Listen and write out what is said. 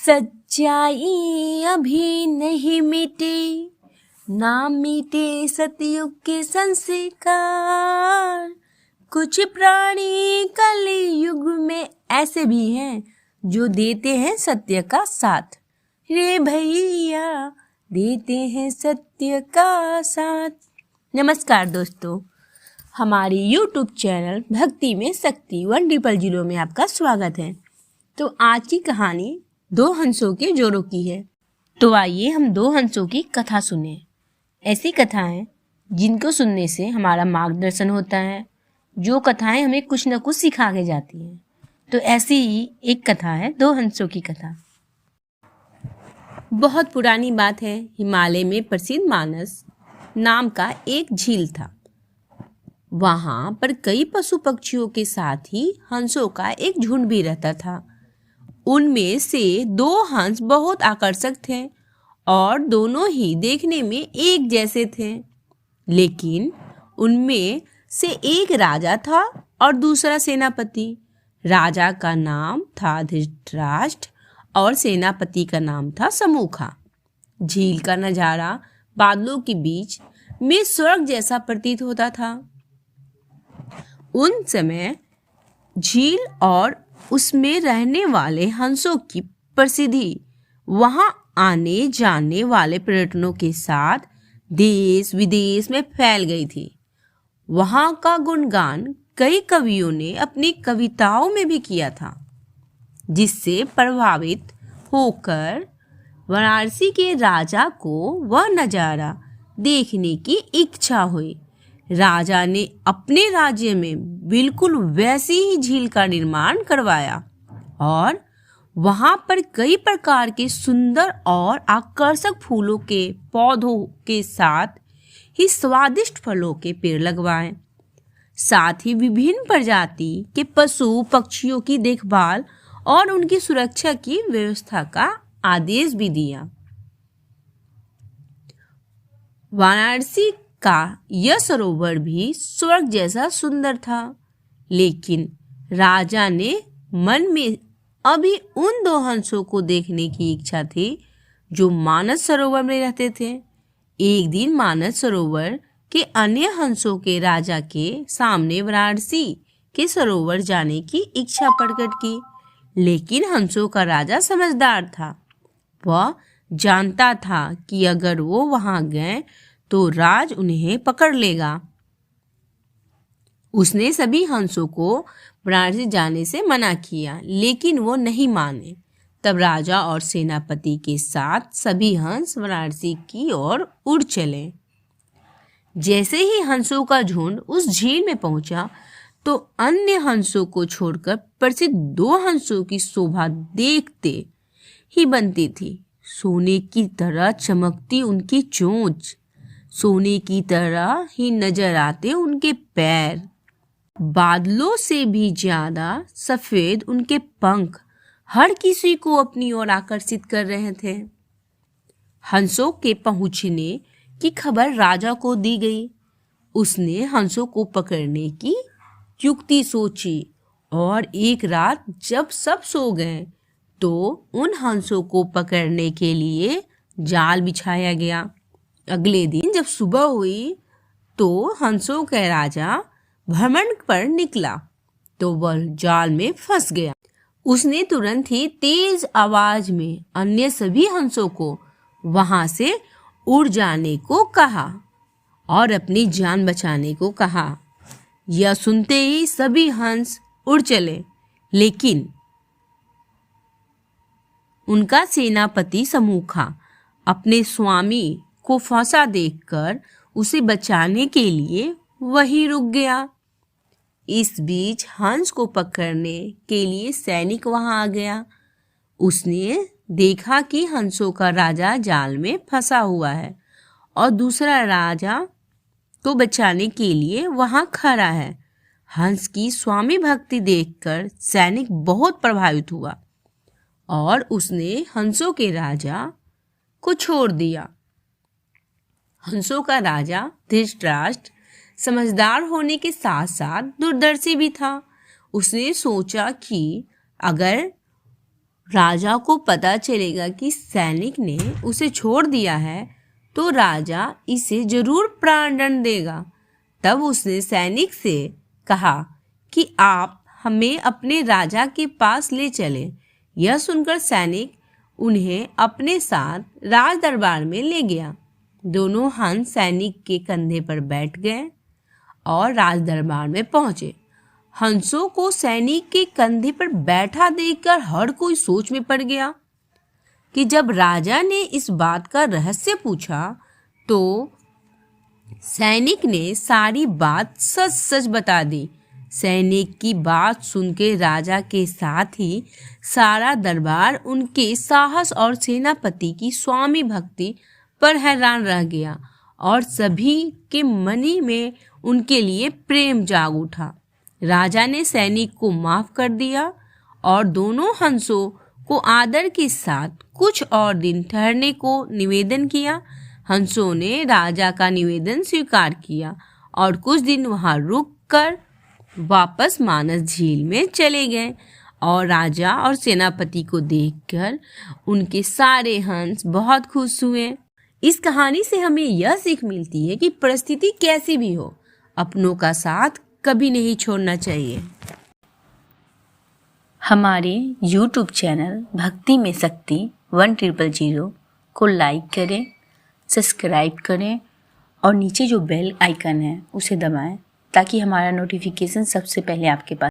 सच्चाई अभी नहीं मिटी, ना मिटे सतयुग के संस्कार। कुछ प्राणी कलयुग में ऐसे भी हैं जो देते हैं सत्य का साथ। रे भैया देते हैं सत्य का साथ। नमस्कार दोस्तों, हमारी YouTube चैनल भक्ति में शक्ति 100 में आपका स्वागत है। तो आज की कहानी दो हंसों के जोड़ों की है। तो आइए हम दो हंसों की कथा सुने। ऐसी कथाएं जिनको सुनने से हमारा मार्गदर्शन होता है, जो कथाएं हमें कुछ न कुछ सिखा के जाती हैं। तो ऐसी ही एक कथा है दो हंसों की कथा। बहुत पुरानी बात है, हिमालय में प्रसिद्ध मानस नाम का एक झील था। वहाँ पर कई पशु पक्षियों के साथ ही हंसों का एक झुंड भी रहता था। उनमें से दो हंस बहुत आकर्षक थे और दोनों ही देखने में एक जैसे थे। लेकिन उनमें से एक राजा था और दूसरा सेनापति। राजा का नाम था धृतराष्ट्र और सेनापति का नाम था समूखा। झील का नजारा बादलों के बीच में स्वर्ग जैसा प्रतीत होता था। उन समय झील और उसमें रहने वाले हंसों की प्रसिद्धि वहां आने जाने वाले पर्यटकों के साथ देश विदेश में फैल गई थी। वहां का गुणगान कई कवियों ने अपनी कविताओं में भी किया था, जिससे प्रभावित होकर वाराणसी के राजा को वह नज़ारा देखने की इच्छा हुई। राजा ने अपने राज्य में बिल्कुल वैसी ही झील का निर्माण करवाया और वहां पर कई प्रकार के सुंदर और आकर्षक फूलों के पौधों के साथ ही स्वादिष्ट फलों के पेड़ लगवाए। साथ ही विभिन्न प्रजाति के पशु पक्षियों की देखभाल और उनकी सुरक्षा की व्यवस्था का आदेश भी दिया। वाराणसी का यह सरोवर भी स्वर्ग जैसा सुंदर था। लेकिन राजा ने मन में अभी उन दो हंसों को देखने की इच्छा थी जो मानस सरोवर में रहते थे। एक दिन मानस सरोवर के अन्य हंसों के राजा के सामने वाराणसी के सरोवर जाने की इच्छा प्रकट की। लेकिन हंसों का राजा समझदार था। वह जानता था कि अगर वो वहां गए तो राज उन्हें पकड़ लेगा। उसने सभी हंसों को वाराणसी जाने से मना किया, लेकिन वो नहीं माने। तब राजा और सेनापति के साथ सभी हंस वाराणसी की ओर उड़ चले। जैसे ही हंसों का झुंड उस झील में पहुंचा तो अन्य हंसों को छोड़कर प्रसिद्ध दो हंसों की शोभा देखते ही बनती थी। सोने की तरह चमकती उनकी चोंच, सोने की तरह ही नजर आते उनके पैर, बादलों से भी ज्यादा सफेद उनके पंख हर किसी को अपनी ओर आकर्षित कर रहे थे। हंसों के पहुंचने की खबर राजा को दी गई। उसने हंसों को पकड़ने की युक्ति सोची और एक रात जब सब सो गए तो उन हंसों को पकड़ने के लिए जाल बिछाया गया। अगले दिन जब सुबह हुई तो हंसों का राजा भ्रमण पर निकला तो वह जाल में फंस गया। उसने तुरंत ही तेज आवाज में अन्य सभी हंसों को वहां से उड़ जाने को कहा और अपनी जान बचाने को कहा। यह सुनते ही सभी हंस उड़ चले, लेकिन उनका सेनापति समूखा अपने स्वामी को फंसा देखकर उसे बचाने के लिए वहीं रुक गया। इस बीच हंस को पकड़ने के लिए सैनिक वहां आ गया। उसने देखा कि हंसों का राजा जाल में फंसा हुआ है और दूसरा राजा को बचाने के लिए वहां खड़ा है। हंस की स्वामी भक्ति देखकर सैनिक बहुत प्रभावित हुआ और उसने हंसों के राजा को छोड़ दिया। हंसों का राजा धृतराष्ट्र समझदार होने के साथ साथ दूरदर्शी भी था। उसने सोचा कि अगर राजा को पता चलेगा कि सैनिक ने उसे छोड़ दिया है तो राजा इसे जरूर प्राणदंड देगा। तब उसने सैनिक से कहा कि आप हमें अपने राजा के पास ले चलें। यह सुनकर सैनिक उन्हें अपने साथ राज दरबार में ले गया। दोनों हंस सैनिक के कंधे पर बैठ गए और राज दरबार में पहुंचे। हंसों को सैनिक के कंधे पर बैठा देखकर हर कोई सोच में पड़ गया कि जब राजा ने इस बात का रहस्य पूछा तो सैनिक ने सारी बात सच सच बता दी। सैनिक की बात सुनकर राजा के साथ ही सारा दरबार उनके साहस और सेनापति की स्वामी भक्ति पर हैरान रह गया और सभी के मन में उनके लिए प्रेम जाग उठा। राजा ने सैनिक को माफ कर दिया और दोनों हंसों को आदर के साथ कुछ और दिन ठहरने को निवेदन किया। हंसों ने राजा का निवेदन स्वीकार किया और कुछ दिन वहां रुककर वापस मानस झील में चले गए और राजा और सेनापति को देखकर उनके सारे हंस बहुत खुश हुए। इस कहानी से हमें यह सीख मिलती है कि परिस्थिति कैसी भी हो, अपनों का साथ कभी नहीं छोड़ना चाहिए। हमारे YouTube चैनल भक्ति में शक्ति 1000 को लाइक करें, सब्सक्राइब करें और नीचे जो बेल आइकन है उसे दबाएं ताकि हमारा नोटिफिकेशन सबसे पहले आपके पास